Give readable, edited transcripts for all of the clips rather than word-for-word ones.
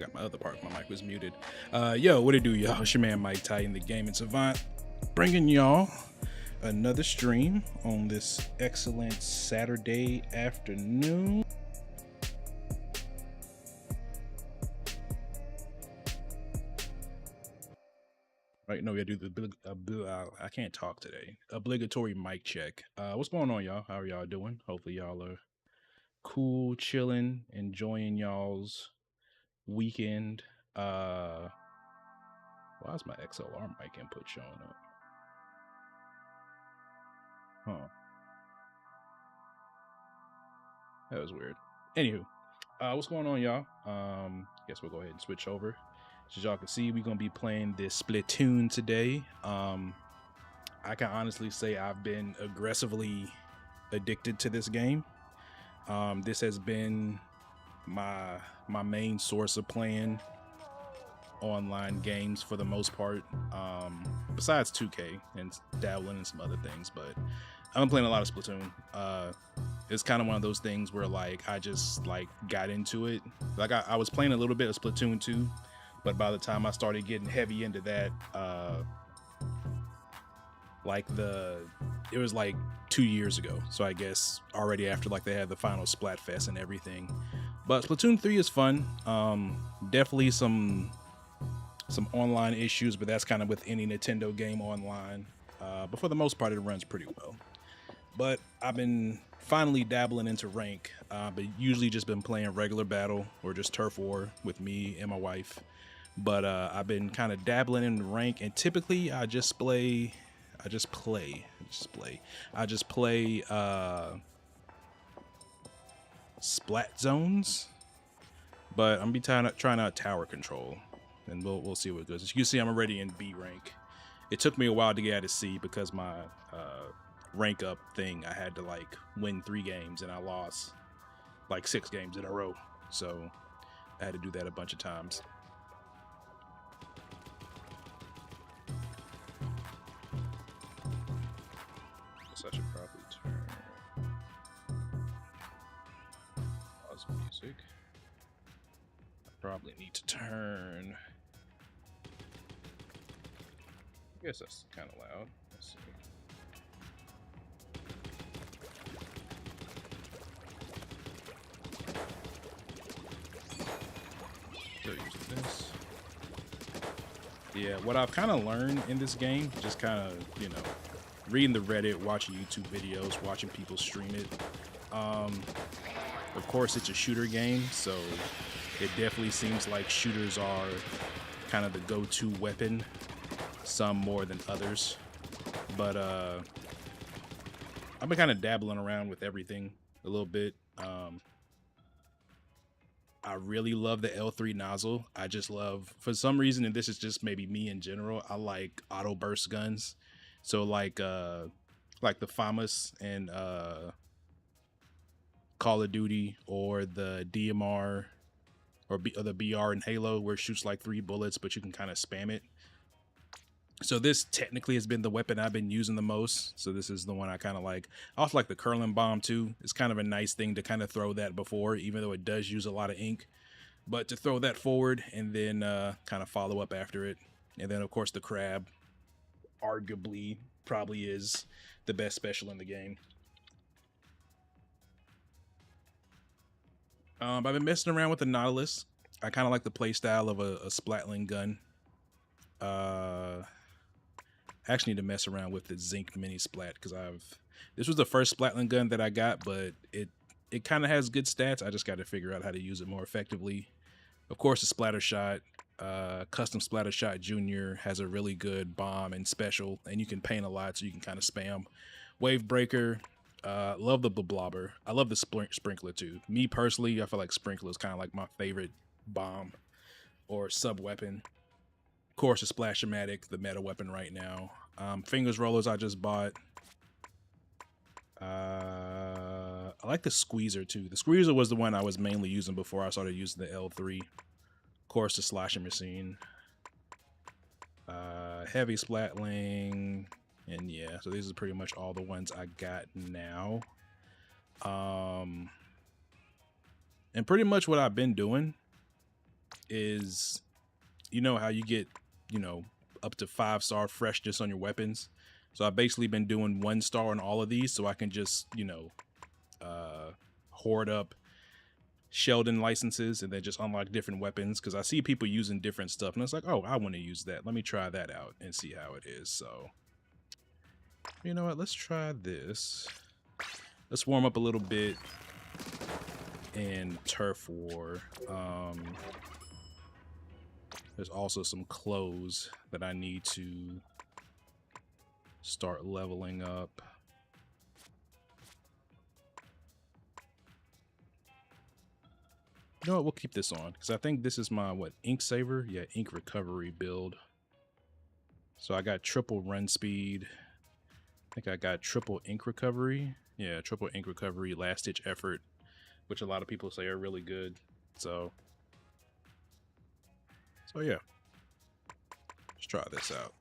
Forgot my other part. My mic was muted. Yo, what it do, y'all? It's your man Mike Titan, the Gaming Savant, bringing y'all another stream on this excellent Saturday afternoon. Right, no, we gotta do the I can't talk today. Obligatory mic check. What's going on, y'all? How are y'all doing? Hopefully, y'all are cool, chilling, enjoying y'all's weekend. Why is my XLR mic input showing up? Huh. That was weird. Anywho, what's going on, y'all? Guess we'll go ahead and switch over. As y'all can see, we're gonna be playing this Splatoon today. I can honestly say I've been aggressively addicted to this game. This has been my main source of playing online games for the most part, besides 2K and dabbling in some other things, but I've been playing a lot of Splatoon. It's kind of one of those things where like I just like got into it. Like I was playing a little bit of Splatoon 2, but by the time I started getting heavy into that, it was like 2 years ago, so I guess already after like they had the final Splatfest and everything. But Splatoon 3 is fun. Definitely some online issues, but that's kind of with any Nintendo game online. But for the most part, it runs pretty well. But I've been finally dabbling into rank, but usually just been playing regular battle or just turf war with me and my wife. But I've been kind of dabbling in rank, and typically I just play splat zones, but I'm be trying out tower control, and we'll see what it goes. As you can see, I'm already in B rank. It took me a while to get out of C because my rank up thing, I had to like win 3 games and I lost like 6 games in a row, so I had to do that a bunch of times. I should probably turn pause music. I probably need to turn. I guess that's kind of loud. Let's see. Still using this. Yeah, what I've kind of learned in this game, just kind of, reading the Reddit, watching YouTube videos, watching people stream it. Of course, it's a shooter game, so it definitely seems like shooters are kind of the go-to weapon, some more than others. But I've been kind of dabbling around with everything a little bit. I really love the L3 nozzle. I just love, for some reason, and this is just maybe me in general, I like auto burst guns. So like the FAMAS and Call of Duty, or the DMR, or the BR in Halo, where it shoots like 3 bullets, but you can kind of spam it. So this technically has been the weapon I've been using the most. So this is the one I kind of like. I also like the curling bomb too. It's kind of a nice thing to kind of throw that before, even though it does use a lot of ink. But to throw that forward and then kind of follow up after it. And then of course the crab arguably probably is the best special in the game. I've been messing around with the Nautilus. I kind of like the playstyle of a Splatling gun. I actually need to mess around with the Zinc Mini Splat, because this was the first Splatling gun that I got, but it kind of has good stats. I just got to figure out how to use it more effectively. Of course, the Splatter Shot, Custom Splatter Shot Junior has a really good bomb and special, and you can paint a lot, so you can kind of spam. Wave Breaker, love the Blobber. I love the Sprinkler too. Me personally, I feel like Sprinkler is kind of like my favorite bomb or sub weapon. Of course, the Splash-O-Matic, the meta weapon right now. Fingers Rollers I just bought. I like the Squeezer too. The Squeezer was the one I was mainly using before I started using the L3. Of course, the Slashing Machine. Heavy Splatling. And yeah, so these are pretty much all the ones I got now. And pretty much what I've been doing is, you know how you get, you know, up to 5-star freshness on your weapons. So I've basically been doing 1-star on all of these so I can just, you know, hoard up Sheldon licenses and then just unlock different weapons, because I see people using different stuff and it's like, oh, I want to use that. Let me try that out and see how it is. So, you know what? Let's try this. Let's warm up a little bit in Turf War. There's also some clothes that I need to start leveling up. You know what? We'll keep this on because I think this is my, what, ink saver? Yeah, ink recovery build. So I got triple run speed. I think I got triple ink recovery. Yeah, triple ink recovery, last ditch effort, which a lot of people say are really good. So yeah, let's try this out.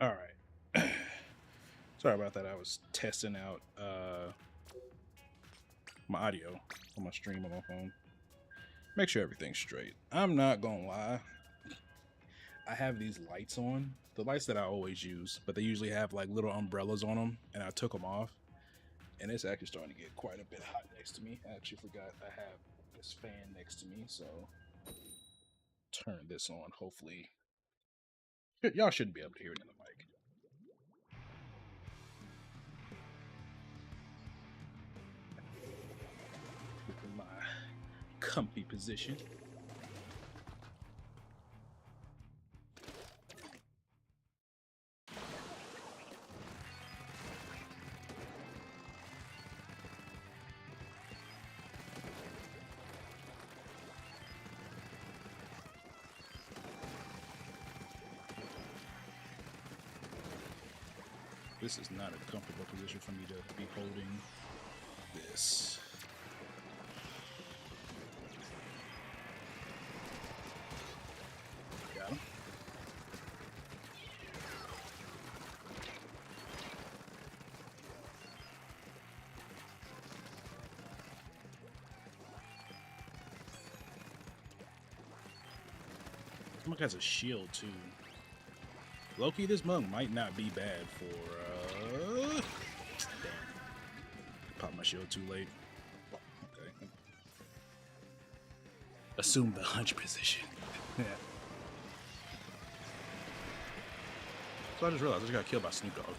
All right. Sorry about that. I was testing out my audio on my stream on my phone. Make sure everything's straight. I'm not gonna lie. I have these lights on, the lights that I always use, but they usually have like little umbrellas on them, and I took them off, and it's actually starting to get quite a bit hot next to me. I actually forgot I have this fan next to me, so turn this on. Hopefully, y'all shouldn't be able to hear it in the mic. In my comfy position. This is not a comfortable position for me to be holding this. Got him. This monk has a shield too. Loki, this monk might not be bad for, damn. Pop my shield too late. Okay. Assume the hunch position. Yeah. So I just realized I just got killed by Snoop Dogg. I'm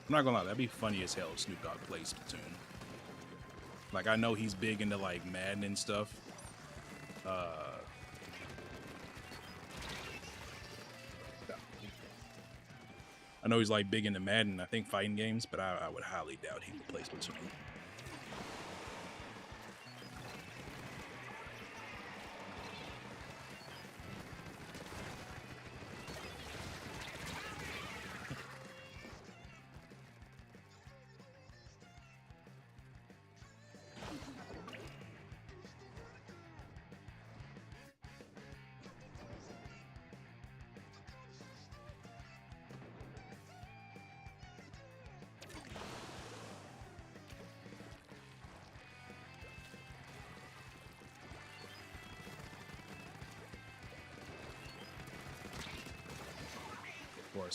not gonna lie, that'd be funny as hell if Snoop Dogg plays Splatoon. Like, I know he's big into, like, Madden and stuff. I know he's like big into Madden, I think fighting games, but I would highly doubt he would play Splatoon.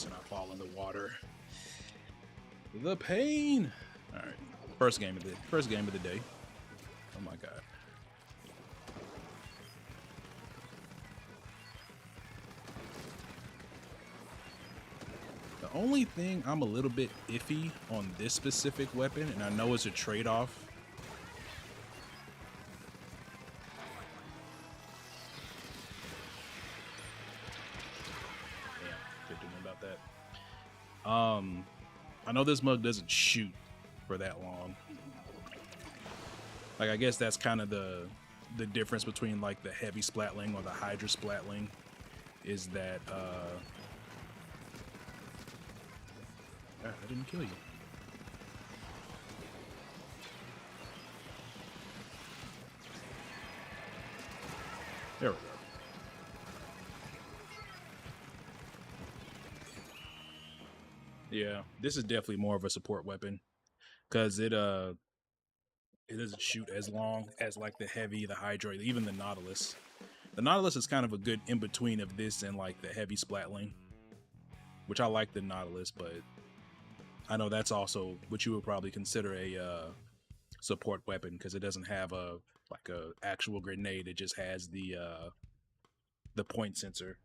And I fall in the water. The pain. All right, first game of the day. Oh my god. The only thing I'm a little bit iffy on this specific weapon, and I know it's a trade-off. I know this mug doesn't shoot for that long. Like, I guess that's kind of the difference between like the heavy splatling or the hydra splatling is that I didn't kill you. There we go. Yeah, this is definitely more of a support weapon because it doesn't shoot as long as like the heavy, the hydra, even the Nautilus. The Nautilus is kind of a good in between of this and like the heavy splatling, which I like the Nautilus, but I know that's also what you would probably consider a support weapon because it doesn't have a actual grenade. It just has the point sensor,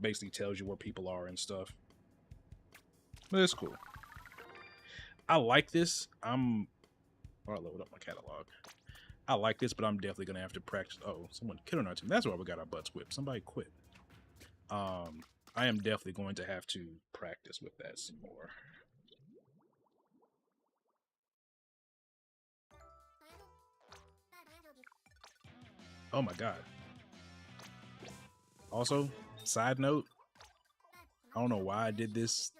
basically tells you where people are and stuff. But it's cool. I like this. I load up my catalog. I like this, but I'm definitely gonna have to practice. Oh, someone killing our team. That's why we got our butts whipped. Somebody quit. I am definitely going to have to practice with that some more. Oh my god. Also, side note, I don't know why I did this.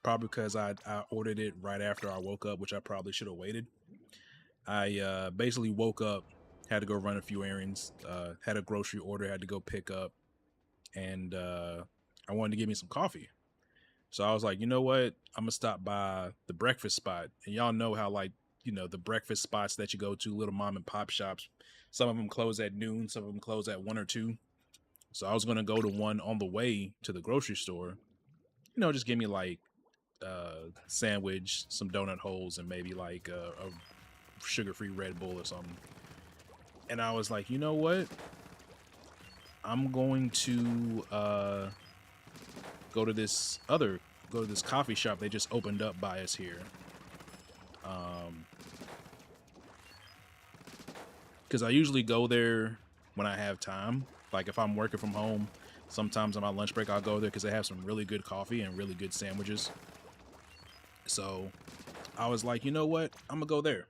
Probably because I ordered it right after I woke up, which I probably should have waited. I basically woke up, had to go run a few errands, had a grocery order, had to go pick up, and I wanted to get me some coffee. So I was like, you know what? I'm gonna stop by the breakfast spot, and y'all know how like the breakfast spots that you go to, little mom and pop shops. Some of them close at noon, some of them close at 1 or 2. So I was gonna go to one on the way to the grocery store. Just give me like sandwich, some donut holes, and maybe like a sugar-free Red Bull or something. And I was like, you know what? I'm going to go to this coffee shop they just opened up by us here. Because I usually go there when I have time. Like if I'm working from home, sometimes on my lunch break I'll go there because they have some really good coffee and really good sandwiches. So I was like, you know what? I'm gonna go there.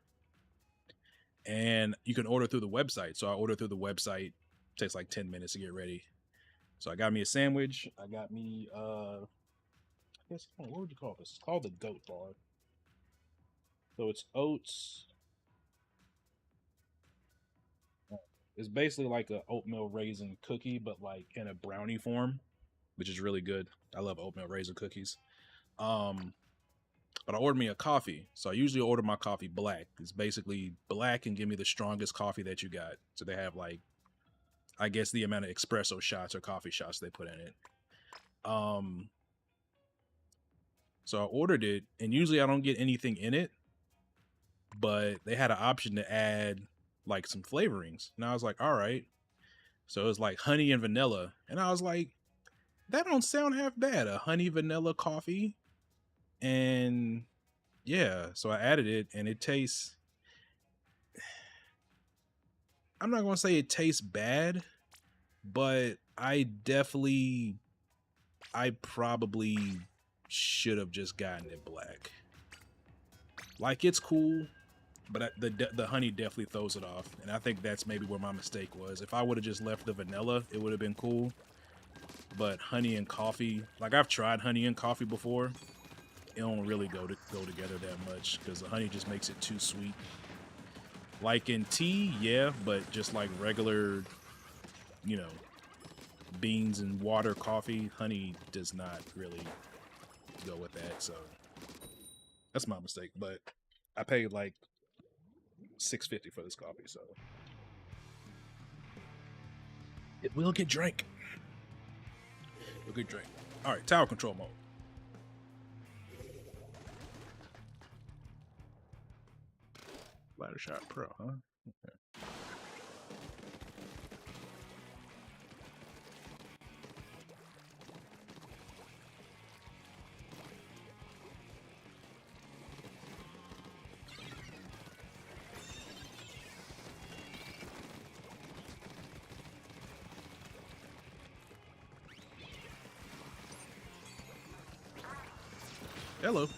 And you can order through the website. So I ordered through the website. It takes like 10 minutes to get ready. So I got me a sandwich. I got me I guess what would you call this? It's called the goat bar. So it's oats. It's basically like a oatmeal raisin cookie, but like in a brownie form, which is really good. I love oatmeal raisin cookies. But I ordered me a coffee. So I usually order my coffee black. It's basically black and give me the strongest coffee that you got. So they have like, I guess the amount of espresso shots or coffee shots they put in it. So I ordered it, and usually I don't get anything in it, but they had an option to add like some flavorings. And I was like, all right. So it was like honey and vanilla. And I was like, that don't sound half bad. A honey vanilla coffee. And yeah, so I added it and it tastes, I'm not going to say it tastes bad, but I probably should have just gotten it black. Like it's cool, but the honey definitely throws it off, and I think that's maybe where my mistake was. If I would have just left the vanilla, it would have been cool. But honey and coffee, like I've tried honey and coffee before, it don't really go together that much because the honey just makes it too sweet. Like in tea, yeah, but just like regular, beans and water coffee, honey does not really go with that. So that's my mistake. But I paid like $6.50 for this coffee, so it will get drank. We'll get drank. All right, tower control mode. Ladder shot pro, huh? Okay. Hello.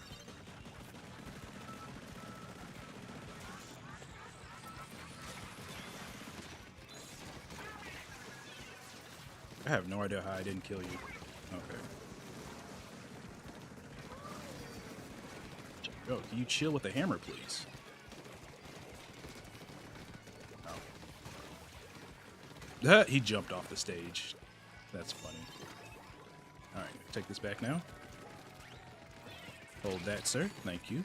I have no idea how I didn't kill you. Okay. Yo, can you chill with the hammer, please? Oh. He jumped off the stage. That's funny. Alright, take this back now. Hold that, sir. Thank you.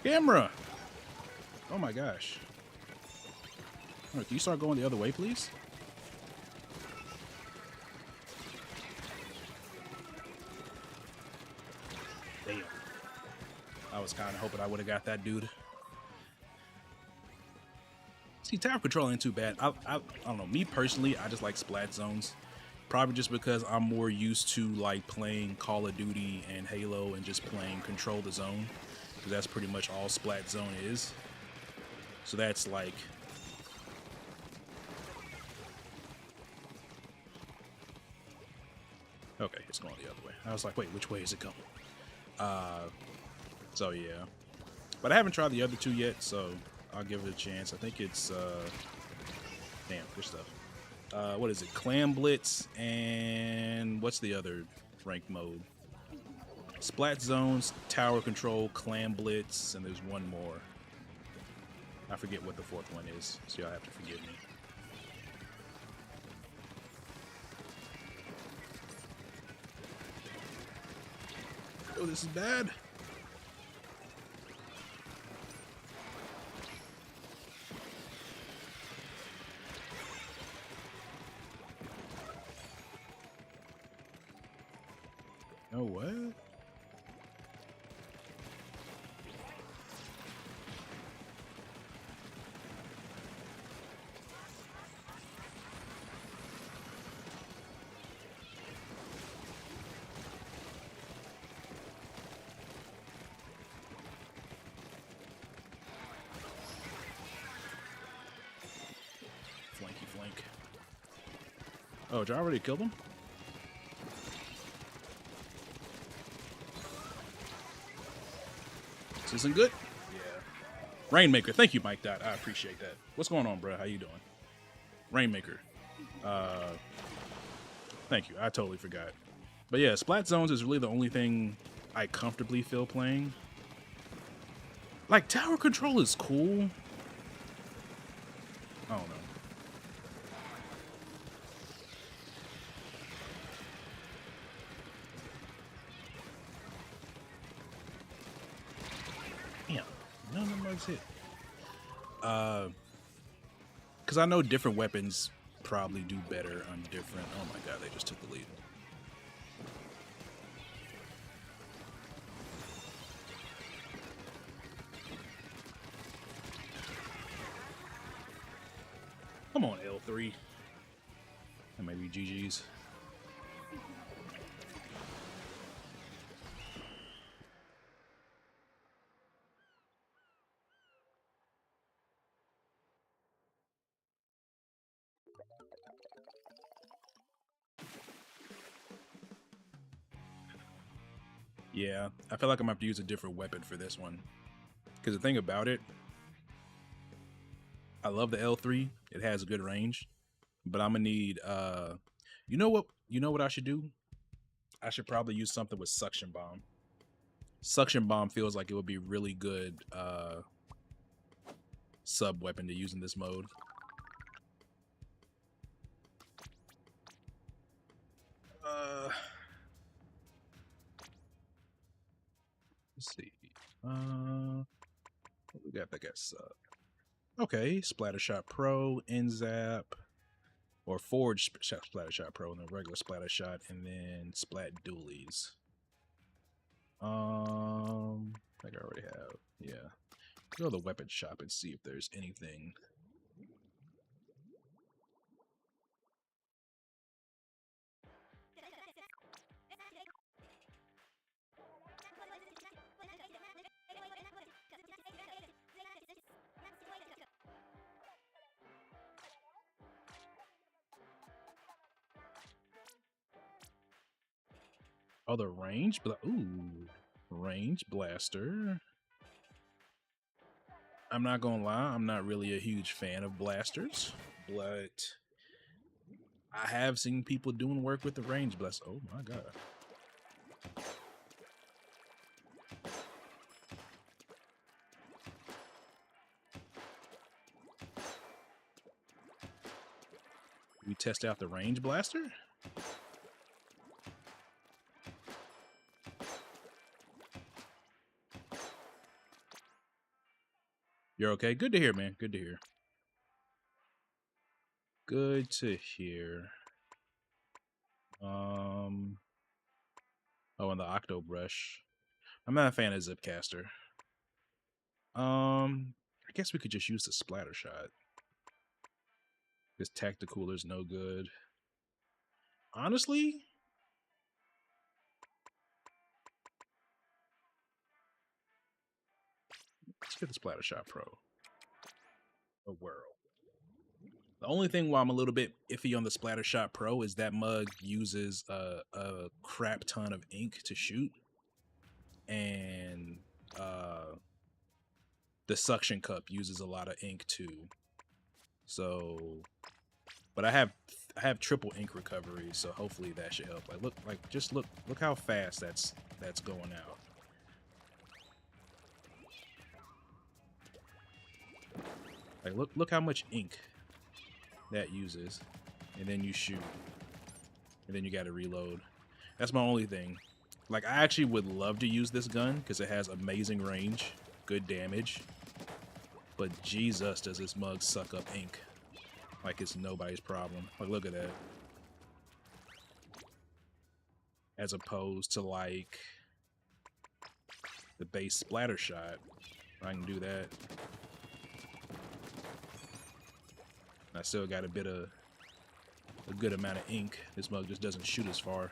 Camera! Oh my gosh. Right, can you start going the other way, please? Damn. I was kind of hoping I would have got that dude. See, tower control ain't too bad. I don't know. Me personally, I just like splat zones. Probably just because I'm more used to like playing Call of Duty and Halo and just playing Control the Zone. Because that's pretty much all splat zone is. So that's like... Okay, it's going the other way. I was like, wait, which way is it going? So yeah. But I haven't tried the other two yet, so I'll give it a chance. I think it's, damn, good stuff. What is it? Clam Blitz and what's the other ranked mode? Splat Zones, Tower Control, Clam Blitz, and there's one more. I forget what the fourth one is, so y'all have to forgive me. Oh, this is bad. Oh, what? Flanky flank. Oh, did I already kill him? This isn't good. Yeah. Rainmaker, thank you, Mike Dot. I appreciate that. What's going on, bro? How you doing? Rainmaker. Thank you. I totally forgot. But yeah, Splat Zones is really the only thing I comfortably feel playing. Like, tower control is cool. I don't know. Damn, none of them mugs hit. Because I know different weapons probably do better on different... Oh my god, they just took the lead. Come on, L3. That might be GG's. Yeah, I feel like I'm gonna have to use a different weapon for this one. Because the thing about it, I love the L3. It has a good range. But I'm gonna need you know what I should do? I should probably use something with Suction Bomb. Suction Bomb feels like it would be really good sub weapon to use in this mode. Let's see. What we got that got sub. Okay, Splatter Shot Pro, NZAP, or Forge Splatter Shot Pro, and then regular Splatter Shot, and then Splat Dualies. I think I already have. Yeah. Go to the weapon shop and see if there's anything. Oh, the range, ooh, range blaster. I'm not gonna lie, I'm not really a huge fan of blasters, but I have seen people doing work with the range blaster. Oh my god. We test out the range blaster? You're okay? Good to hear, man. Good to hear. Good to hear. Oh, and the Octo Brush. I'm not a fan of Zipcaster. I guess we could just use the Splatter Shot. This Tacticooler's no good. Honestly, let's get the Splatter Shot Pro. A whirl. The only thing why I'm a little bit iffy on the Splatter Shot Pro is that mug uses a crap ton of ink to shoot, and the suction cup uses a lot of ink too. So, but I have triple ink recovery, so hopefully that should help. Look how fast that's going out. Like look how much ink that uses, and then you shoot, and then you got to reload. That's my only thing. Like, I actually would love to use this gun because it has amazing range, good damage, but Jesus, does this mug suck up ink like it's nobody's problem. Like, look at that. As opposed to like the base Splatter Shot. I can do that. I still got a good amount of ink. This mug just doesn't shoot as far.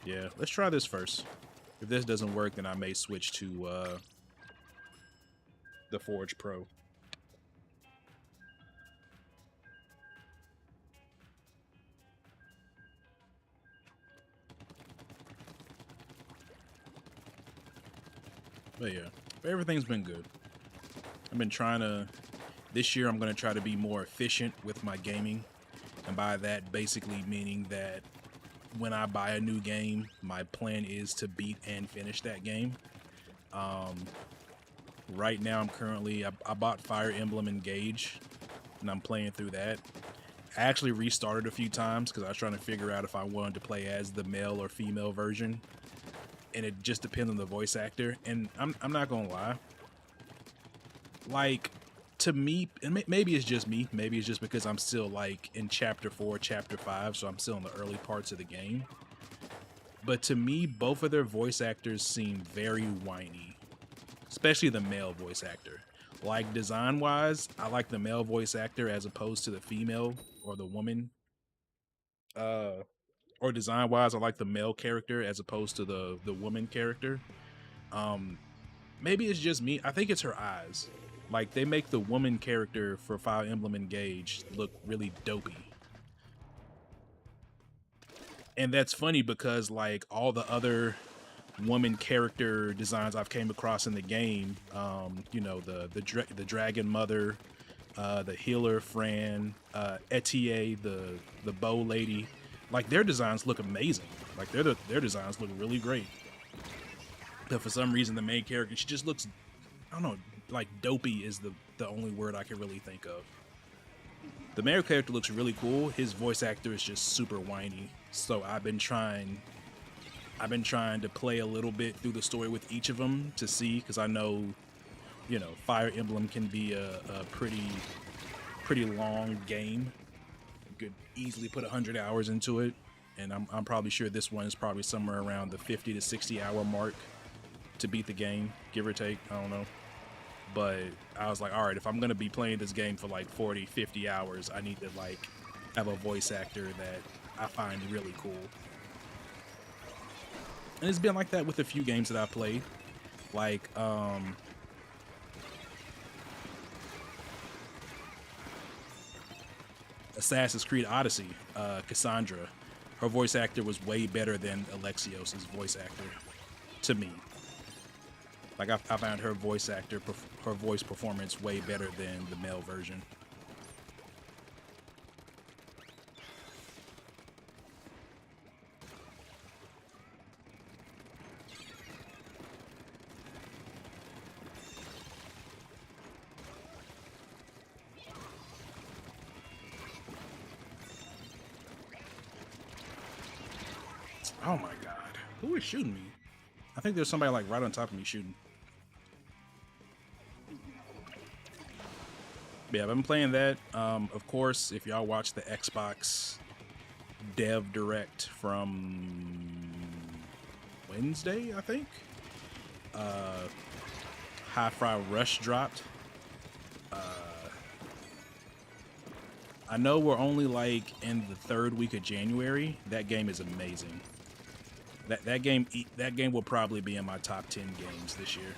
Yeah, let's try this first. If this doesn't work, then I may switch to the Forge Pro. But yeah, everything's been good. I've been trying to... This year, I'm going to try to be more efficient with my gaming. And by that, basically meaning that when I buy a new game, my plan is to beat and finish that game. Right now, I bought Fire Emblem Engage, and I'm playing through that. I actually restarted a few times because I was trying to figure out if I wanted to play as the male or female version. And it just depends on the voice actor. And I'm not going to lie. Like, to me, and maybe it's just me, maybe it's just because I'm still like in chapter 4, chapter 5, so I'm still in the early parts of the game. But to me, both of their voice actors seem very whiny, especially the male voice actor. Like, design wise, I like the male voice actor as opposed to the female or the woman. Or design wise, I like the male character as opposed to the woman character. Maybe it's just me. I think it's her eyes. Like, they make the woman character for Fire Emblem Engage look really dopey. And that's funny because, like, all the other woman character designs I've came across in the game, you know, the Dragon Mother, the healer Fran, Etier, the bow lady, like, their designs look amazing. Like, their designs look really great. But for some reason, the main character, she just looks, I don't know, like, dopey is the only word I can really think of. The male character looks really cool. His voice actor is just super whiny. So I've been trying to play a little bit through the story with each of them to see, because I know, you know, Fire Emblem can be a pretty long game. You could easily put 100 hours into it, and I'm probably sure this one is probably somewhere around the 50 to 60 hour mark to beat the game, give or take. I don't know. But I was like, all right, if I'm going to be playing this game for like 40, 50 hours, I need to like have a voice actor that I find really cool. And it's been like that with a few games that I played. Like, Assassin's Creed Odyssey, Cassandra. her voice actor was way better than Alexios' voice actor, to me. Like I found her voice performance way better than the male version. Oh my god. Who is shooting me? I think there's somebody like right on top of me shooting. Yeah, I've been playing that. Of course, if y'all watch the Xbox Dev Direct from Wednesday, I think, Hi-Fi Rush dropped. I know we're only like in the third week of January. That game is amazing. That game will probably be in my top 10 games this year.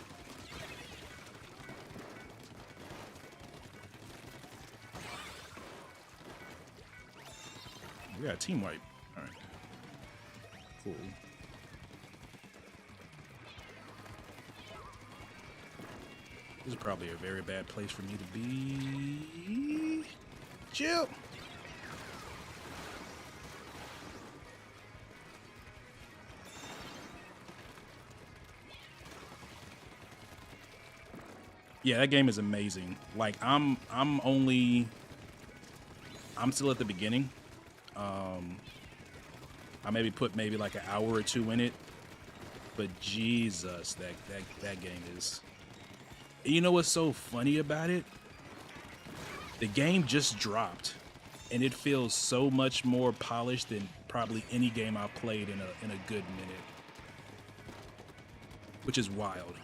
We got a team wipe. All right. Cool. This is probably a very bad place for me to be. Chill. Yeah, that game is amazing. Like I'm still at the beginning. I put like an hour or two in it, but Jesus, that game is. You know what's so funny about it? The game just dropped, and it feels so much more polished than probably any game I've played in a good minute, which is wild.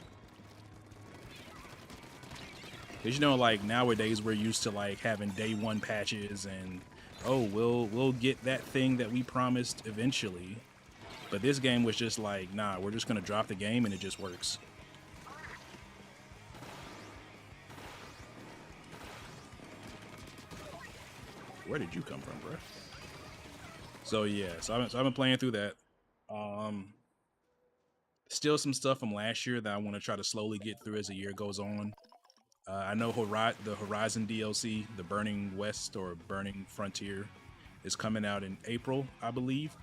Because like nowadays we're used to like having day one patches and oh we'll get that thing that we promised eventually, but this game was just like nah, we're just gonna drop the game and it just works. Where did you come from, bro? So yeah, so I've been playing through that. Still some stuff from last year that I want to try to slowly get through as the year goes on. I know the Horizon DLC, the Burning West or Burning Frontier, is coming out in April, I believe.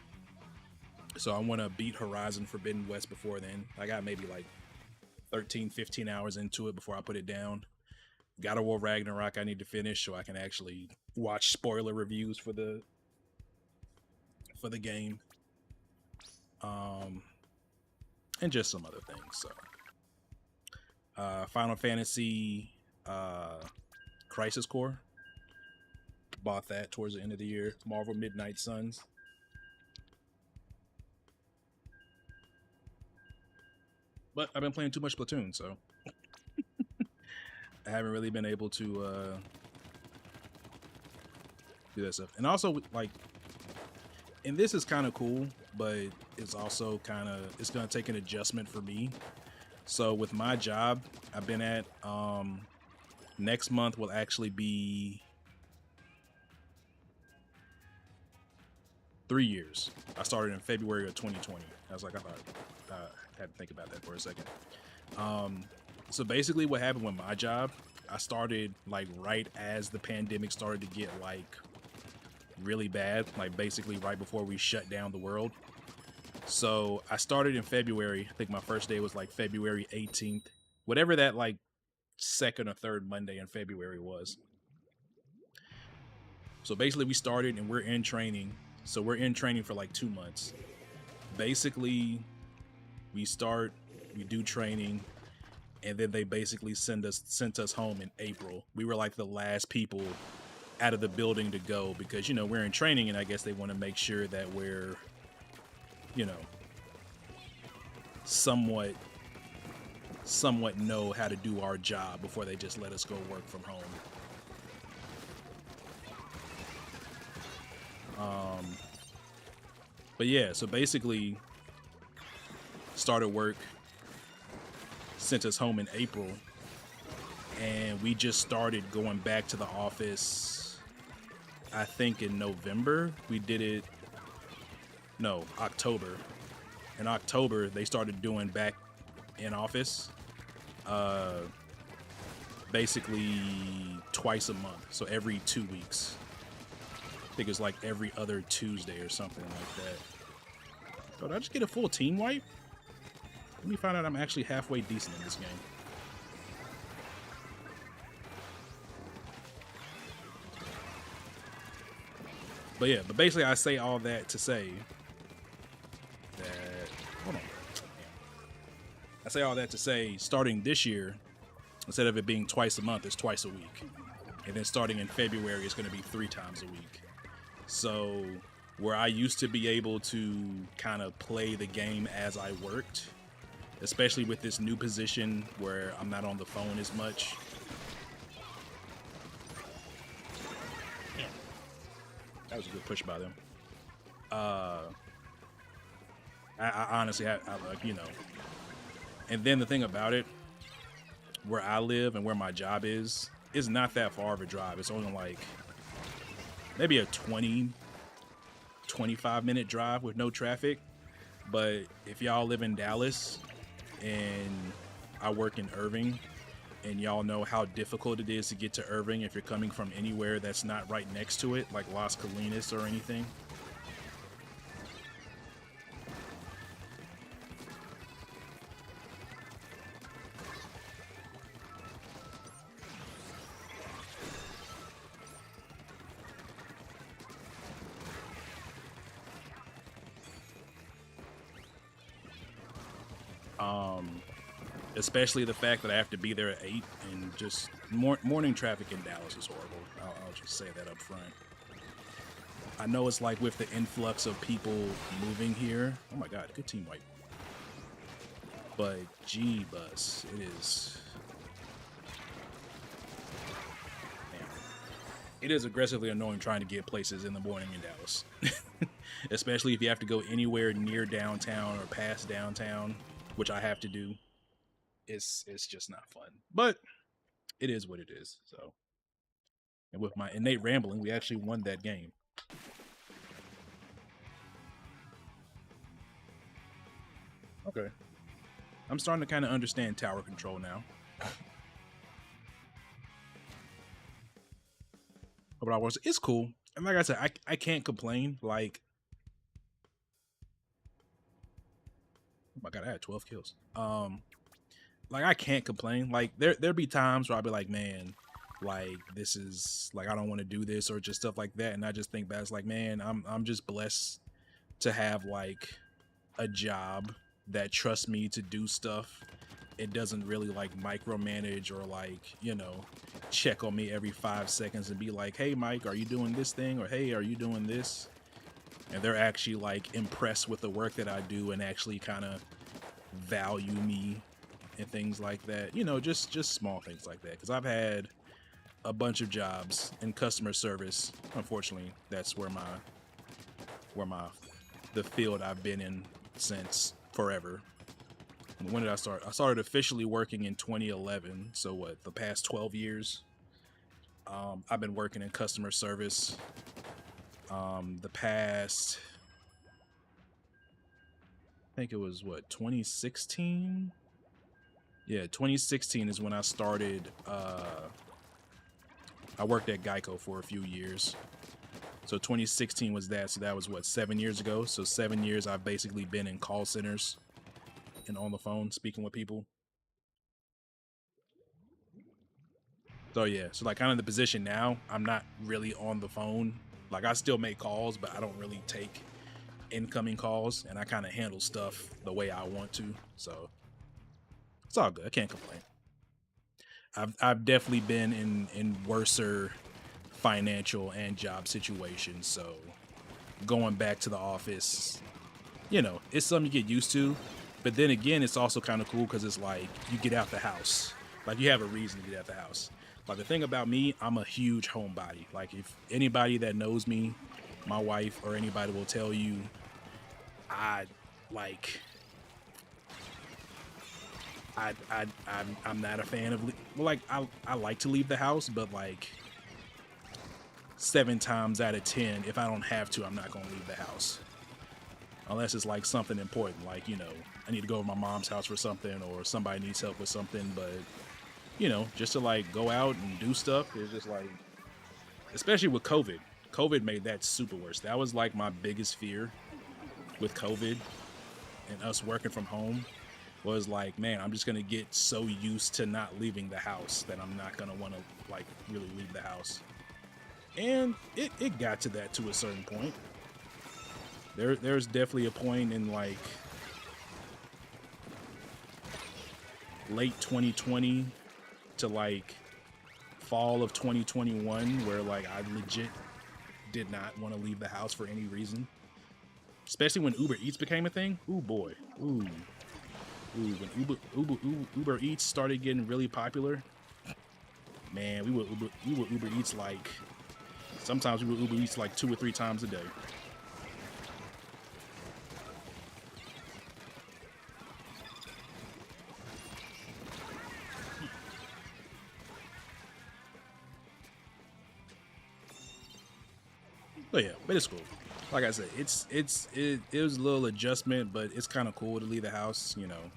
So I want to beat Horizon Forbidden West before then. I got maybe like 13, 15 hours into it before I put it down. God of War Ragnarok I need to finish so I can actually watch spoiler reviews for the game. And just some other things. So Final Fantasy Crisis Core. Bought that towards the end of the year. Marvel Midnight Suns. But I've been playing too much Splatoon, so I haven't really been able to do that stuff. And also, like, and this is kind of cool, but it's also it's going to take an adjustment for me. So with my job I've been at, next month will actually be 3 years. I started in February of 2020. I was like, I had to think about that for a second. So basically what happened with my job, I started like right as the pandemic started to get like really bad, like basically right before we shut down the world. So I started in February. I think my first day was like February 18th, whatever that like second or third Monday in February was. So basically we started and we're in training. So we're in training for like 2 months. Basically we do training, and then they basically sent us home in April. We were like the last people out of the building to go because, you know, we're in training and I guess they want to make sure that we're, you know, somewhat know how to do our job before they just let us go work from home. But yeah, so basically started work, sent us home in April, and we just started going back to the office I think in November. We did it no, October. In October, they started doing back in office, basically twice a month. So every 2 weeks. I think it's like every other Tuesday or something like that. Bro, did I just get a full team wipe? Let me find out I'm actually halfway decent in this game. But yeah, but basically I say all that to say that, hold on. I say all that to say, starting this year, instead of it being twice a month, it's twice a week. And then starting in February, it's going to be 3 times a week. So where I used to be able to kind of play the game as I worked, especially with this new position where I'm not on the phone as much. That was a good push by them. I honestly, I like, you know. And then the thing about it, where I live and where my job is not that far of a drive. It's only like maybe a 25-minute drive with no traffic. But if y'all live in Dallas and I work in Irving, and y'all know how difficult it is to get to Irving if you're coming from anywhere that's not right next to it, like Las Colinas or anything. Especially the fact that I have to be there at 8, and just morning traffic in Dallas is horrible. I'll just say that up front. I know it's like with the influx of people moving here. Oh my God, good team wipe. But gee, bus, it is. Man, it is aggressively annoying trying to get places in the morning in Dallas, especially if you have to go anywhere near downtown or past downtown, which I have to do. It's just not fun, but it is what it is. So, and with my innate rambling, we actually won that game. Okay, I'm starting to kind of understand tower control now. But it's cool, and like I said, I can't complain. Like, oh my God, I had 12 kills. Like, I can't complain. Like, there'll be times where I'll be like, man, like, this is like, I don't want to do this, or just stuff like that, and I just think back, it's like, man, I'm just blessed to have like a job that trusts me to do stuff. It doesn't really like micromanage or like, you know, check on me every 5 seconds and be like, hey Mike, are you doing this thing, or hey, are you doing this? And they're actually like impressed with the work that I do and actually kind of value me and things like that. You know, just small things like that, because I've had a bunch of jobs in customer service. Unfortunately, that's where the field I've been in since forever. When did I start? I started officially working in 2011. So what, the past 12 years? I've been working in customer service. The past, I think it was what, 2016? Yeah, 2016 is when I started. I worked at Geico for a few years. So 2016 was that. So that was what, 7 years ago. So 7 years I've basically been in call centers and on the phone speaking with people. So yeah, so like kind of the position now, I'm not really on the phone. Like, I still make calls, but I don't really take incoming calls, and I kind of handle stuff the way I want to. So it's all good. I can't complain. I've definitely been in worser financial and job situations, so going back to the office, you know, it's something you get used to. But then again, it's also kind of cool because it's like you get out the house. Like, you have a reason to get out the house. Like, the thing about me, I'm a huge homebody. Like, if anybody that knows me, my wife or anybody will tell you, I'm not a fan of, well, like, I like to leave the house, but like 7 times out of 10, if I don't have to, I'm not gonna leave the house. unless it's like something important, like, you know, I need to go to my mom's house for something or somebody needs help with something. But, you know, just to like go out and do stuff is just like, especially with COVID made that super worse. That was like my biggest fear with COVID and us working from home was like, man, I'm just gonna get so used to not leaving the house that I'm not gonna want to like really leave the house. And it got to that to a certain point. There's definitely a point in like late 2020 to like fall of 2021 where like I legit did not want to leave the house for any reason. Especially when Uber Eats became a thing. Ooh boy. Ooh. Ooh, when Uber Eats started getting really popular, man, we would Uber Eats like, sometimes we would Uber Eats like 2 or 3 times a day. But yeah, but it's cool. Like I said, it was a little adjustment, but it's kind of cool to leave the house. You know,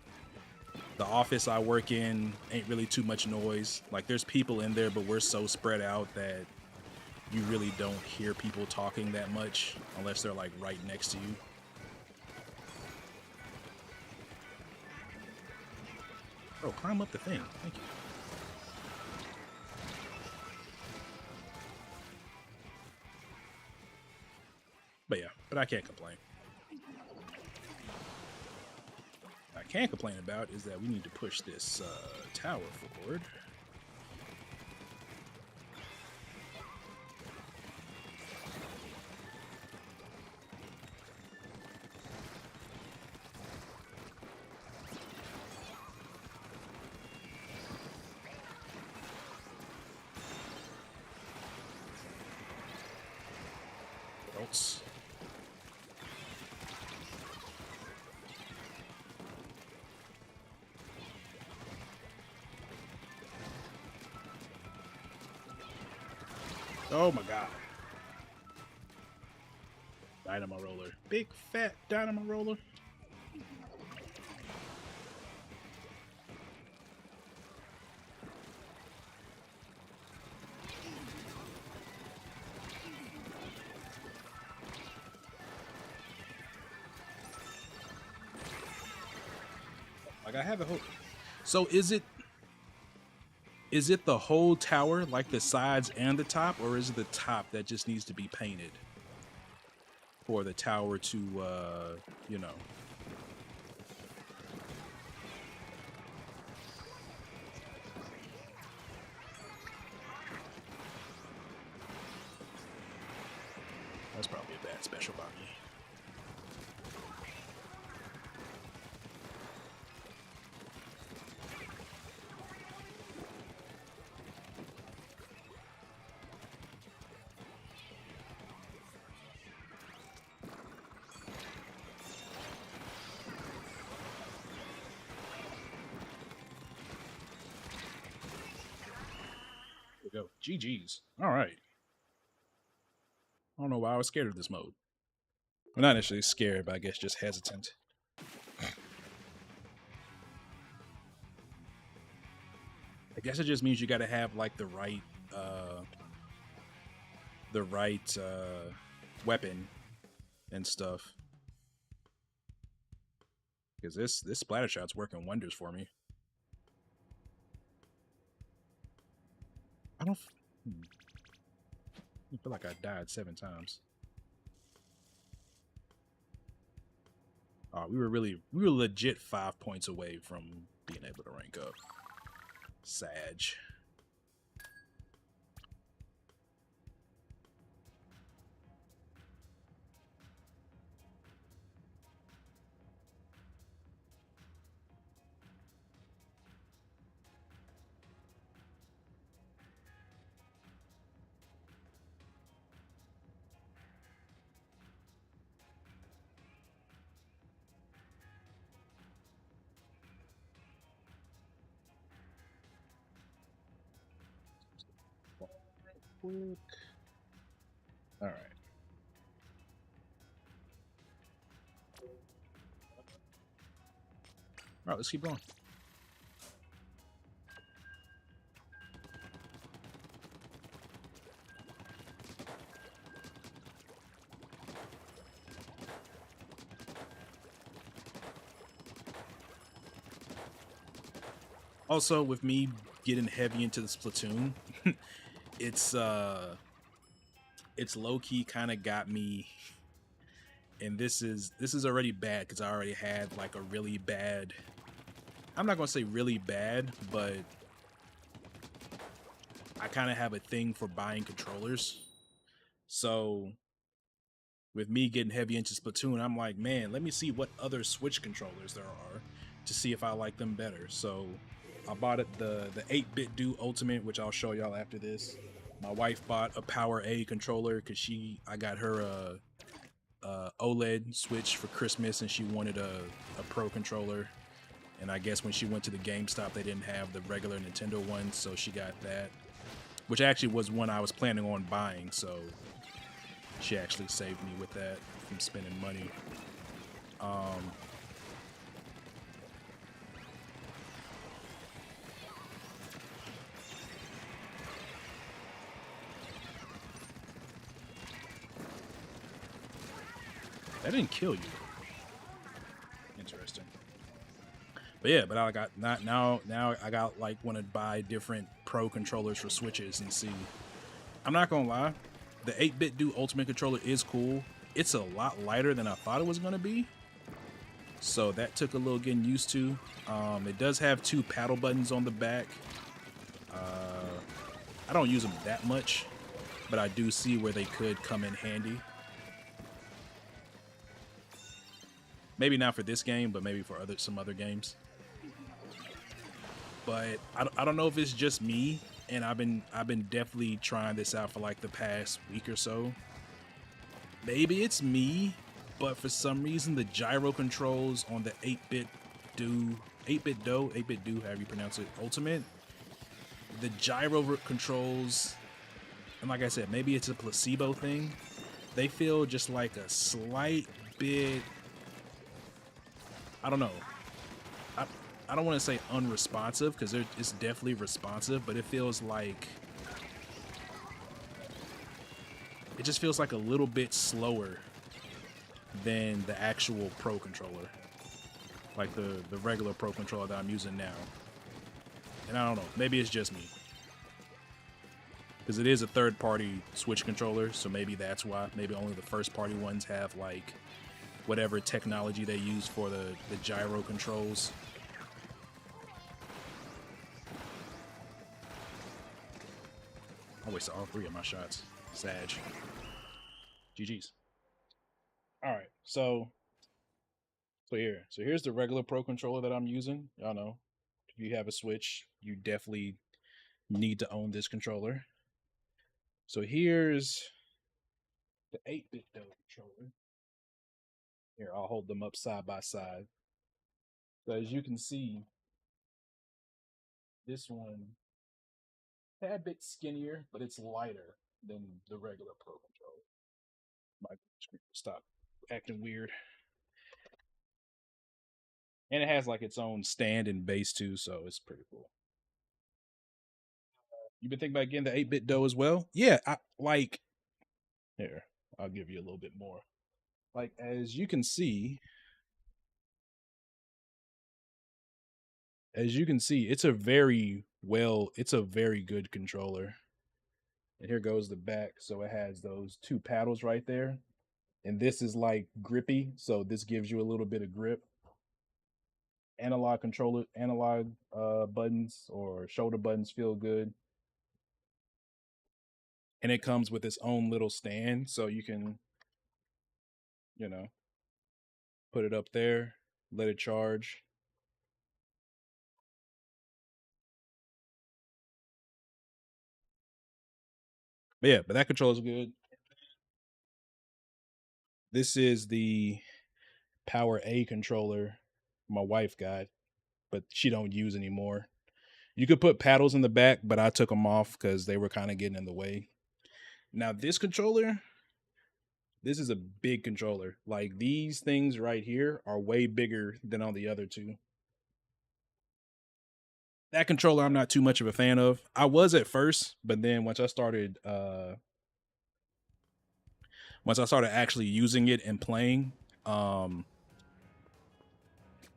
the office I work in ain't really too much noise. Like there's people in there, but we're so spread out that you really don't hear people talking that much unless they're like right next to you. Oh, climb up the thing. Thank you. But yeah, but I can't complain. What I can complain about is that we need to push this tower forward. Else. Oh my god. Dynamo roller. Big fat dynamo roller. Like I have a whole. So is it the whole tower, like the sides and the top, or is it the top that just needs to be painted for the tower to, you know? That's probably a bad special about me. Here we go. GG's. All right. I don't know why I was scared of this mode. Well, not necessarily scared, but I guess just hesitant. I guess it just means you got to have like the right weapon and stuff. Because this splatter shot's working wonders for me. I don't I feel like I died 7 times. We were legit 5 points away from being able to rank up. Sag. Quick. All right. All right, let's keep going. Also, with me getting heavy into the Splatoon, it's it's low key kind of got me, and this is already bad because I already had like a really bad. I'm not gonna say really bad, but I kind of have a thing for buying controllers. So with me getting heavy into Splatoon, I'm like, man, let me see what other Switch controllers there are to see if I like them better. So I bought it the 8-bit Do Ultimate, which I'll show y'all after this. My wife bought a Power A controller because I got her a OLED Switch for Christmas, and she wanted a Pro controller. And I guess when she went to the GameStop, they didn't have the regular Nintendo one, so she got that, which actually was one I was planning on buying. So she actually saved me with that from spending money. Um, that didn't kill you. Interesting. But yeah, but I got not now I got like want to buy different Pro controllers for Switches and see. I'm not gonna lie, the 8-bit Do Ultimate controller is cool. It's a lot lighter than I thought it was gonna be, so that took a little getting used to. It does have 2 paddle buttons on the back. I don't use them that much, but I do see where they could come in handy. Maybe not for this game, but maybe for some other games. But I don't know if it's just me, and I've been definitely trying this out for like the past week or so. Maybe it's me, but for some reason the gyro controls on the 8-bit do 8-bit do, however you pronounce it, Ultimate, the gyro controls, and like I said, maybe it's a placebo thing. They feel just like a slight bit. I don't know. I, I don't want to say unresponsive because it's definitely responsive, but it feels like it just feels like a little bit slower than the actual Pro controller, like the regular Pro controller that I'm using now. And I don't know, maybe it's just me because it is a third-party Switch controller, so maybe that's why. Maybe only the first-party ones have like whatever technology they use for the gyro controls. I wasted all 3 of my shots. Sag. GG's. All right, so here's the regular Pro controller that I'm using. Y'all know, if you have a Switch, you definitely need to own this controller. So here's the 8-bit Do controller. Here, I'll hold them up side by side. So as you can see, this one a bit skinnier, but it's lighter than the regular Pro controller. My screen stop acting weird. And it has like its own stand and base too, so it's pretty cool. You been thinking about getting the 8-bit Do as well? Yeah, I like here. I'll give you a little bit more. Like as you can see, it's a very good controller. And here goes the back. So it has those 2 paddles right there. And this is like grippy, so this gives you a little bit of grip. Analog buttons or shoulder buttons feel good. And it comes with its own little stand, so you can, you know, put it up there, let it charge. But yeah, but that controls good. This is the Power A controller my wife got, but she don't use anymore. You could put paddles in the back, but I took them off because they were kind of getting in the way. Now this controller, this is a big controller. Like these things right here are way bigger than on the other 2. That controller I'm not too much of a fan of. I was at first, but then once I started actually using it and playing, um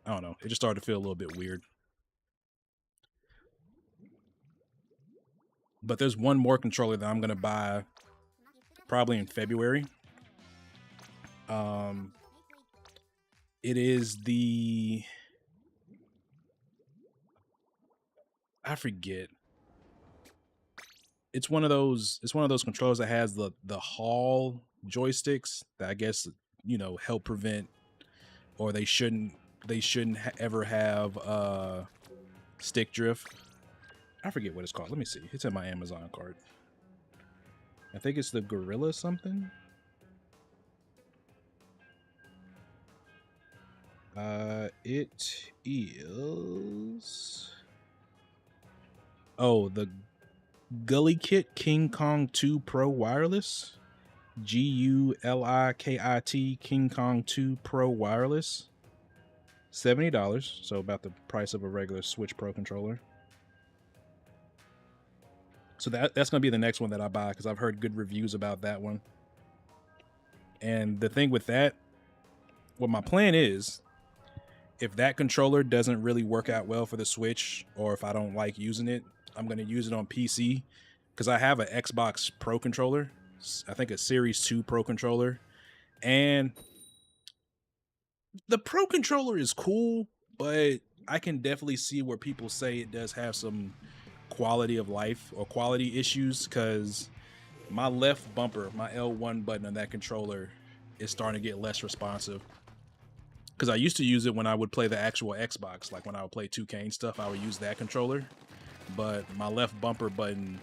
I don't know, it just started to feel a little bit weird. But there's one more controller that I'm gonna buy probably in February. Um it is the I forget. It's one of those controllers that has the Hall joysticks that I guess, help prevent, or they shouldn't ever have stick drift. I forget what it's called. Let me see. It's in my Amazon cart. I think it's the Gorilla something. It is. Oh, the Gully Kit King Kong 2 Pro Wireless. GULIKIT King Kong 2 Pro Wireless. $70, so about the price of a regular Switch Pro controller. So that's gonna be the next one that I buy because I've heard good reviews about that one. And the thing with that, what my plan is, if that controller doesn't really work out well for the Switch, or if I don't like using it, I'm gonna use it on PC because I have an Xbox Pro controller. I think a Series 2 Pro controller, and the Pro controller is cool, but I can definitely see where people say it does have some quality of life or quality issues because my left bumper, my L1 button on that controller is starting to get less responsive. Because I used to use it when I would play the actual Xbox, like when I would play 2K and stuff, I would use that controller. But my left bumper button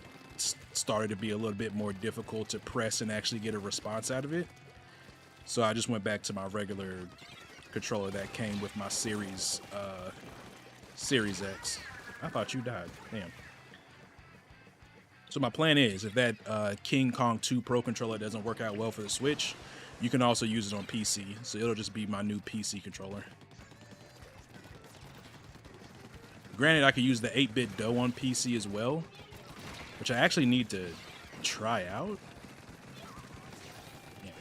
started to be a little bit more difficult to press and actually get a response out of it. So I just went back to my regular controller that came with my Series X. I thought you died. Damn. So my plan is, if that King Kong 2 Pro controller doesn't work out well for the Switch, you can also use it on PC. So it'll just be my new PC controller. Granted, I could use the 8BitDo on PC as well, which I actually need to try out. Yeah.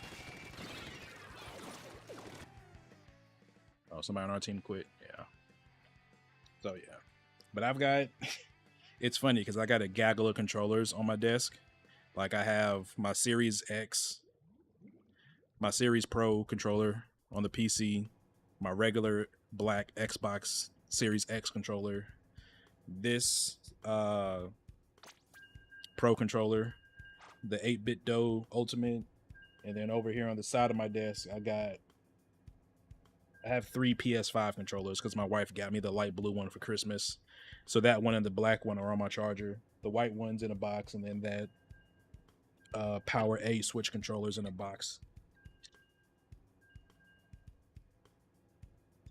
Oh, somebody on our team quit. Yeah. So yeah. But I've got... It's funny because I got a gaggle of controllers on my desk. Like I have my Series X, my Series Pro controller on the PC, my regular black Xbox Series X controller, this Pro controller, the 8BitDo Ultimate, and then over here on the side of my desk, I have 3 PS5 controllers because my wife got me the light blue one for Christmas. So that one and the black one are on my charger. The white one's in a box, and then that Power A Switch controller's in a box.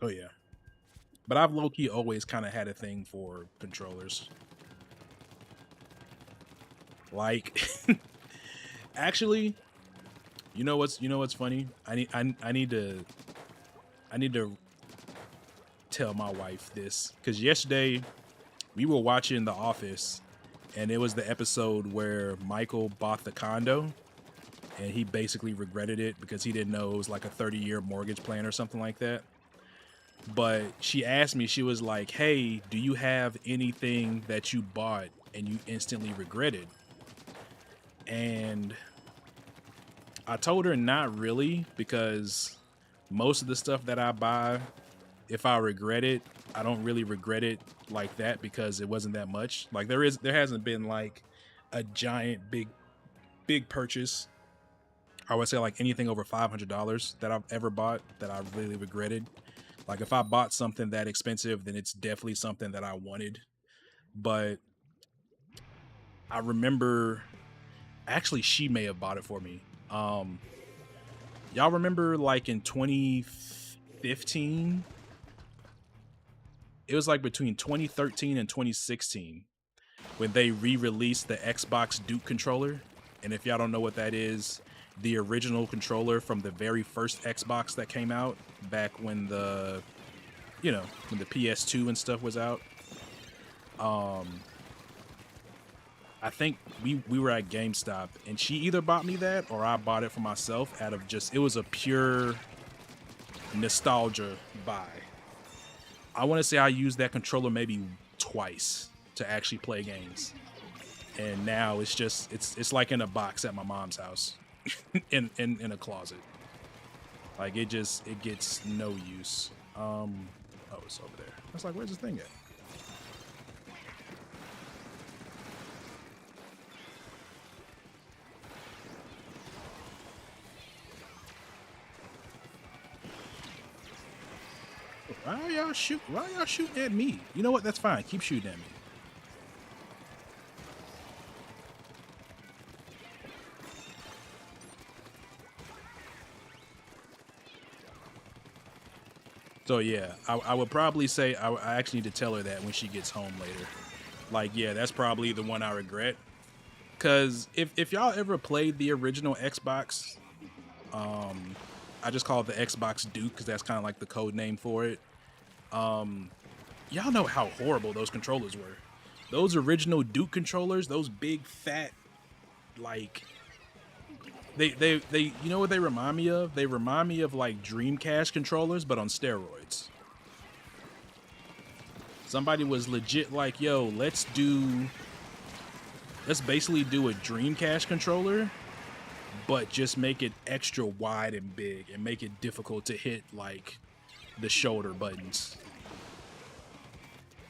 Oh yeah. But I've low-key always kind of had a thing for controllers. Like, actually, you know what's funny? I need to tell my wife this because yesterday we were watching The Office, and it was the episode where Michael bought the condo, and he basically regretted it because he didn't know it was like a 30-year mortgage plan or something like that. But she asked me, she was like, "Hey, do you have anything that you bought and you instantly regretted?" And I told her not really, because most of the stuff that I buy, if I regret it, I don't really regret it like that because it wasn't that much. Like there hasn't been like a giant big purchase. I would say like anything over $500 that I've ever bought that I really regretted. Like if I bought something that expensive, then it's definitely something that I wanted. But I remember, actually she may have bought it for me. Y'all remember like in 2015? It was like between 2013 and 2016 when they re-released the Xbox Duke controller. And if y'all don't know what that is, the original controller from the very first Xbox that came out back when the PS2 and stuff was out. I think we were at GameStop, and she either bought me that or I bought it for myself out of just, it was a pure nostalgia buy. I want to say I used that controller maybe twice to actually play games, and now it's just it's like in a box at my mom's house, in a closet. Like it gets no use. Oh, it's over there. I was like, where's this thing at? Why are y'all shooting at me? You know what? That's fine. Keep shooting at me. So yeah, I would probably say I actually need to tell her that when she gets home later. Like, yeah, that's probably the one I regret. Cause if y'all ever played the original Xbox, I just call it the Xbox Duke because that's kind of like the code name for it. Y'all know how horrible those controllers were. Those original Duke controllers, those big fat, like they you know what they remind me of? They remind me of like Dreamcast controllers, but on steroids. Somebody was legit like, yo, let's basically do a Dreamcast controller, but just make it extra wide and big and make it difficult to hit like the shoulder buttons.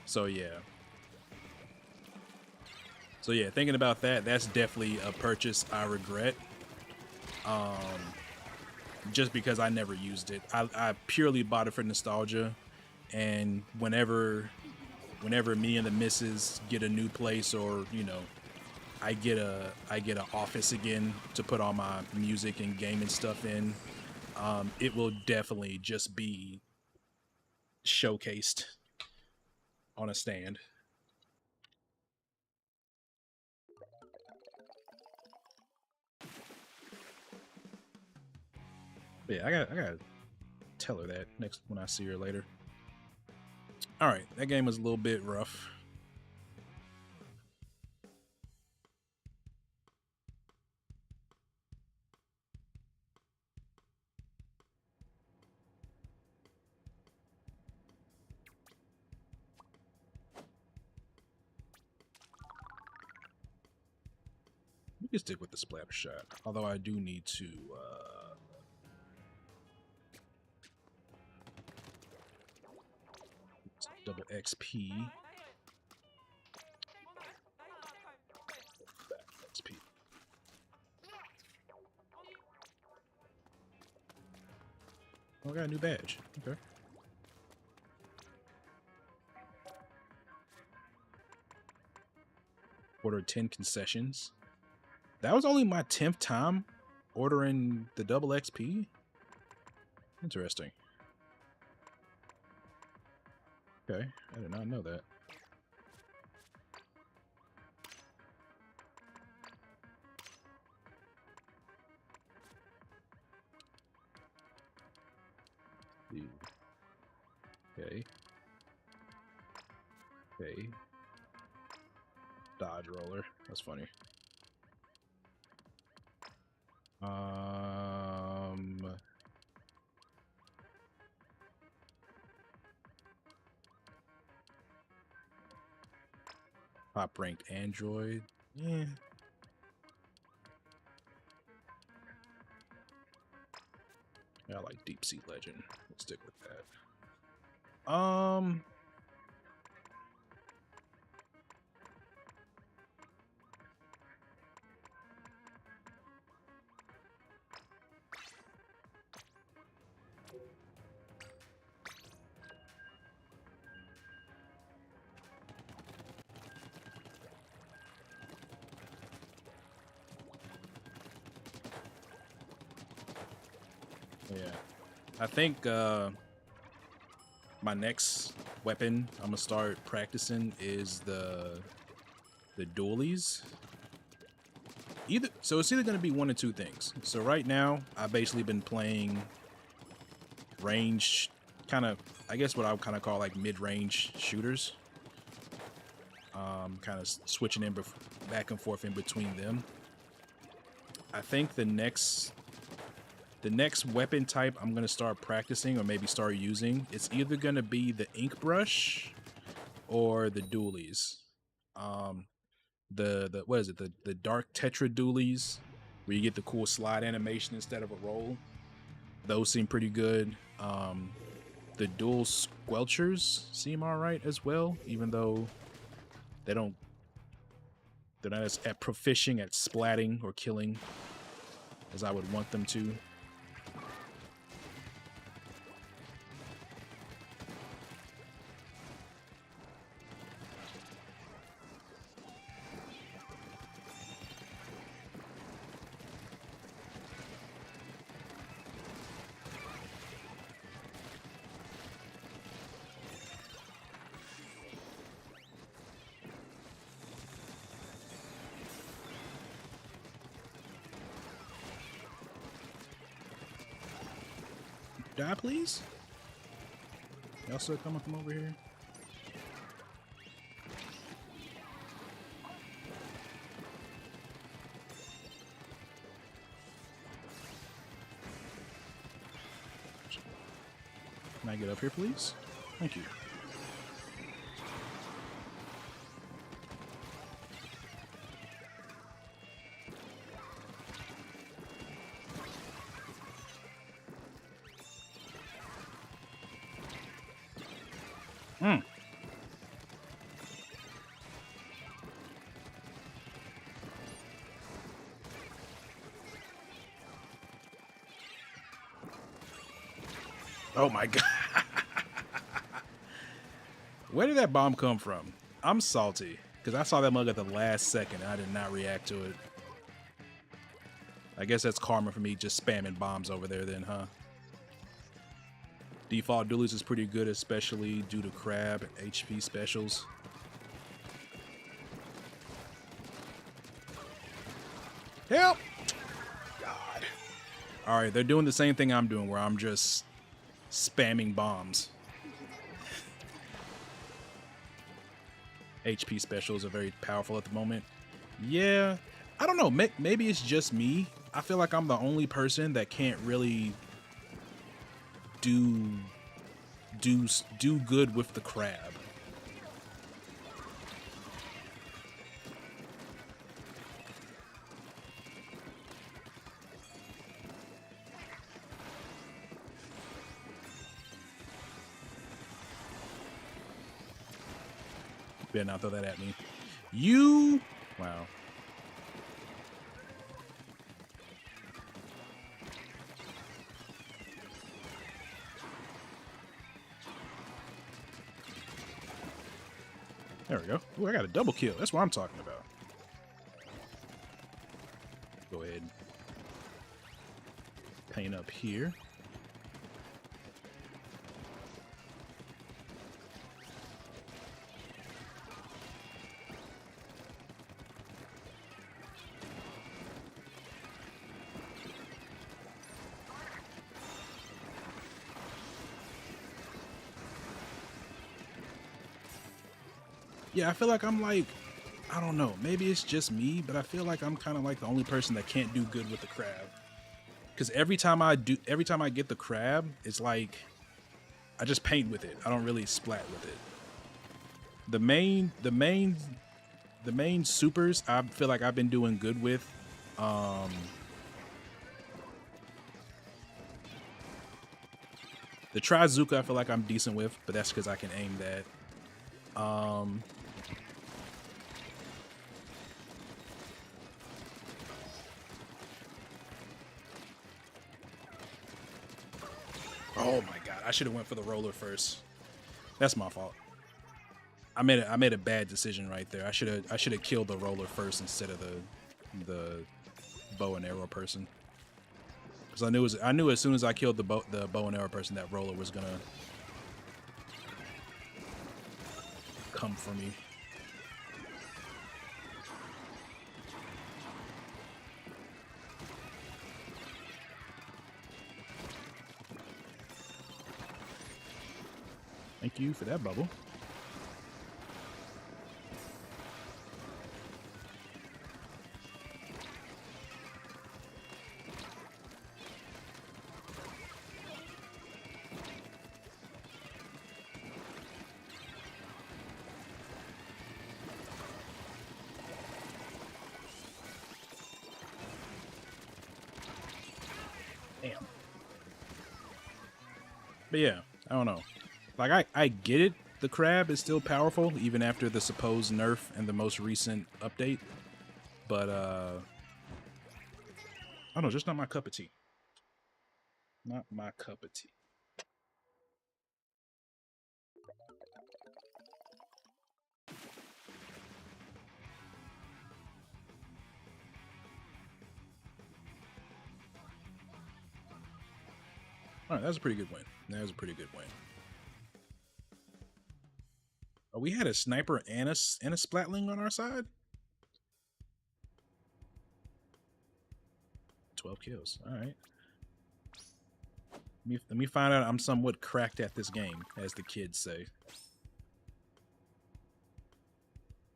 So yeah. Thinking about that, that's definitely a purchase I regret. Just because I never used it. I purely bought it for nostalgia, and whenever me and the missus get a new place, or you know, I get an office again to put all my music and gaming stuff in, it will definitely just be showcased on a stand. But yeah, I gotta tell her that next when I see her later. All right, that game was a little bit rough. We can stick with the splatter shot, although I do need to double XP. Back XP. Oh, I got a new badge. Okay. Ordered 10 concessions. That was only my 10th time ordering the double XP. Interesting. Okay, I did not know that. Okay. Okay. Dodge roller. That's funny. Top ranked Android. Yeah. I like Deep Sea Legend. We'll stick with that. Yeah. I think my next weapon I'm gonna start practicing is the dualies. So it's either gonna be one or two things. So right now I've basically been playing range, kind of, I guess what I would kind of call like mid-range shooters. kind of switching in back and forth in between them. I think the next weapon type I'm gonna start practicing or maybe start using, it's either gonna be the ink brush or the dualies. The what is it? The dark tetra dualies, where you get the cool slide animation instead of a roll. Those seem pretty good. The dual squelchers seem alright as well, even though they're not as proficient at splatting or killing as I would want them to. Die, please. Y'all still coming from over here? Can I get up here, please? Thank you. Oh my god. Where did that bomb come from? I'm salty because I saw that mug at the last second and I did not react to it. I guess that's karma for me just spamming bombs over there then, huh? Default dualies is pretty good, especially due to crab HP specials. Help! God. Alright, they're doing the same thing I'm doing where I'm just spamming bombs. HP specials are very powerful at the moment. Yeah, I don't know. Maybe it's just me. I feel like I'm the only person that can't really do good with the crab. Better not throw that at me. You! Wow. There we go. Ooh, I got a double kill. That's what I'm talking about. Go ahead. Paint up here. Yeah, I feel like I'm like, I don't know, maybe it's just me, but I feel like I'm kind of like the only person that can't do good with the crab. Because every time I get the crab, it's like I just paint with it. I don't really splat with it. The main supers I feel like I've been doing good with. The Trizuka I feel like I'm decent with, but that's because I can aim that. Oh my god, I should have went for the roller first. That's my fault. I made a bad decision right there. I should have killed the roller first instead of the bow and arrow person. Because I knew as soon as I killed the bow and arrow person, that roller was gonna come for me. Thank you for that bubble. Damn. But yeah, I don't know. Like I get it. The crab is still powerful even after the supposed nerf and the most recent update. But I don't know, just not my cup of tea. Not my cup of tea. All right, that's a pretty good win. That was a pretty good win. Oh, we had a sniper and a splatling on our side. 12 kills. All right. Let me find out I'm somewhat cracked at this game, as the kids say.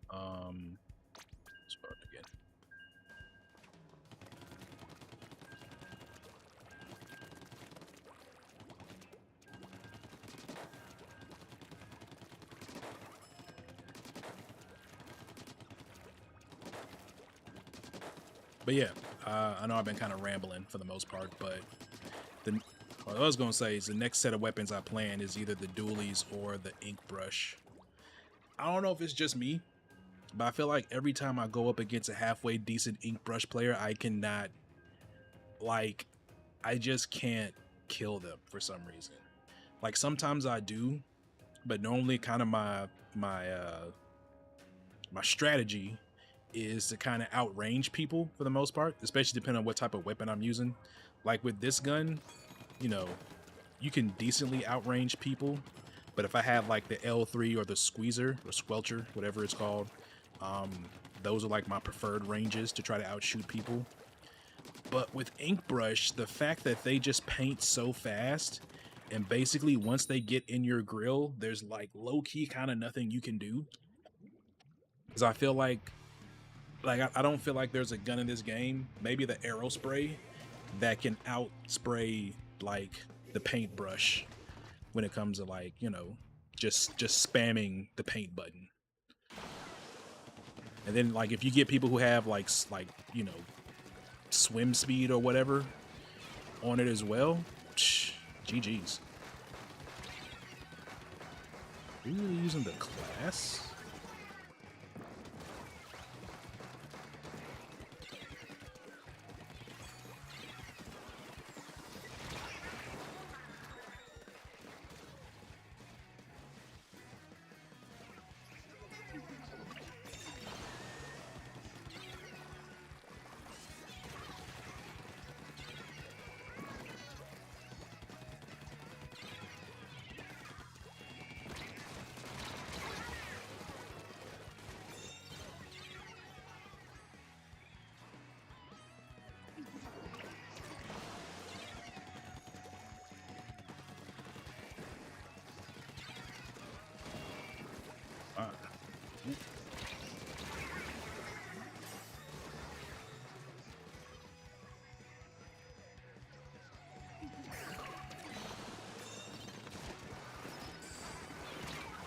Start again. But yeah, I know I've been kind of rambling for the most part, but what I was going to say is the next set of weapons I plan is either the dualies or the ink brush. I don't know if it's just me, but I feel like every time I go up against a halfway decent ink brush player, I cannot, like, I just can't kill them for some reason. Like sometimes I do, but normally kind of my strategy is to kind of outrange people for the most part, especially depending on what type of weapon I'm using. Like with this gun, you know, you can decently outrange people, but if I have like the L3 or the squeezer or squelcher, whatever it's called, those are like my preferred ranges to try to outshoot people. But with ink brush, the fact that they just paint so fast, and basically once they get in your grill, there's like low-key kind of nothing you can do. Because I feel like I don't feel like there's a gun in this game, maybe the arrow spray, that can out spray like the paintbrush when it comes to, like, you know, just spamming the paint button. And then like if you get people who have like you know, swim speed or whatever on it as well, GG's. Are you really using the class?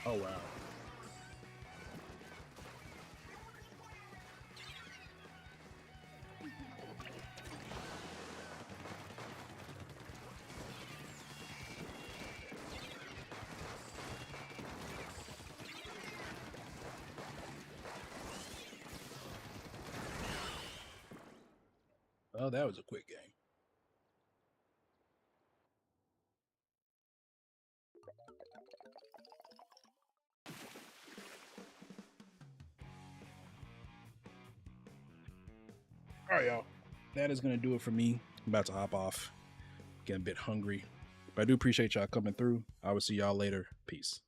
Oh wow. Oh, that was a quick game. All right, y'all. That is going to do it for me. I'm about to hop off. Getting a bit hungry. But I do appreciate y'all coming through. I will see y'all later. Peace.